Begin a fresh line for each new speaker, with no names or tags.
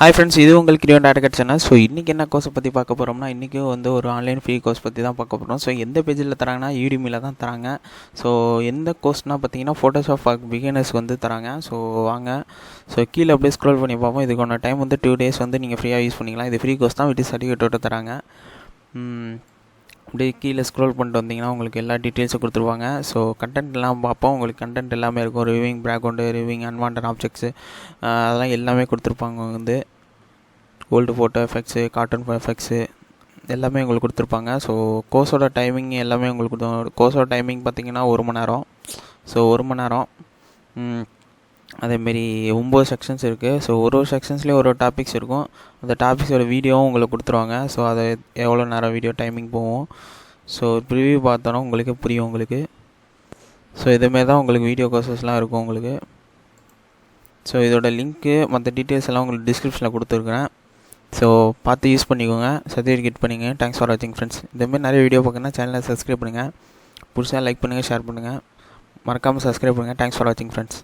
Hi friends, இது உங்களுக்கு கிரியோ target channel. So இன்றைக்கி என்ன கோர்ஸை பற்றி பார்க்க போகிறோம்னா, இன்றைக்கி ஒரு ஆன்லைன் ஃப்ரீ கோர்ஸ் பற்றி தான் பார்க்க போகிறோம். ஸோ எந்த பேஜில் தராங்கன்னா யூடிமியில் தான் தராங்க. ஸோ எந்த கோர்ஸ்னால் பார்த்தீங்கன்னா ஃபோட்டோஷாப் ஃபார் பிகினர்ஸ் தராங்க. ஸோ வாங்க, ஸோ கீழே அப்படியே ஸ்க்ரோல் பண்ணி பார்ப்போம். இதுக்கான டைம் 2 days நீங்கள் ஃப்ரீயாக யூஸ் பண்ணிக்கலாம். இது ஃப்ரீ கோர்ஸ் தான், வித் சர்டிஃபிகேட்டோட தராங்க. அப்படியே கீழே ஸ்க்ரோல் பண்ணிட்டு வந்தீங்கன்னா உங்களுக்கு எல்லா டீட்டெயில்ஸும் கொடுத்துருவாங்க. ஸோ கண்டென்ட் எல்லாம் பார்ப்போம். உங்களுக்கு கண்டென்ட் எல்லாமே இருக்கும். Reviewing background, reviewing unwanted objects, அதெல்லாம் எல்லாமே கொடுத்துருப்பாங்க. Old photo effects, cartoon effects எல்லாமே உங்களுக்கு கொடுத்துருப்பாங்க. ஸோ கோர்ஸோட டைமிங் எல்லாமே உங்களுக்கு கோர்ஸோட டைமிங் பார்த்திங்கன்னா 1 மணி நேரம். ஸோ 1 மணி நேரம். அதேமாரி 9 செக்ஷன்ஸ் இருக்குது. ஸோ ஒரு செக்ஷன்ஸ்லேயும் ஒரு டாபிக்ஸ் இருக்கும். அந்த டாபிக்ஸோட வீடியோவும் உங்களுக்கு கொடுத்துருவாங்க. ஸோ அதை எவ்வளோ நேரம் வீடியோ டைமிங் போகும். ஸோ ப்ரிவியூ பார்த்தோன்னா உங்களுக்கு புரியும் உங்களுக்கு. ஸோ இதுமாரி தான் உங்களுக்கு வீடியோ கோர்சஸ்லாம் இருக்கும் உங்களுக்கு. ஸோ இதோட லிங்க்கு மற்ற டீட்டெயில்ஸ் எல்லாம் உங்களுக்கு டிஸ்கிரிப்ஷனில் கொடுத்துருக்குறேன். ஸோ பார்த்து யூஸ் பண்ணிக்கோங்க, சர்டிஃபிகேட் பண்ணிங்க. தேங்க்ஸ் ஃபார் வாட்சிங் ஃப்ரெண்ட்ஸ். இதேமாதிரி நிறைய வீடியோ பார்க்கணுன்னா சேனலை சப்ஸ்கிரைப் பண்ணுங்கள். புதுசாக லைக் பண்ணுங்கள், ஷேர் பண்ணுங்கள். மறக்காமல் சப்ஸ்கிரைப் பண்ணுங்கள். தேங்க்ஸ் ஃபார் வாட்சிங் ஃப்ரெண்ட்ஸ்.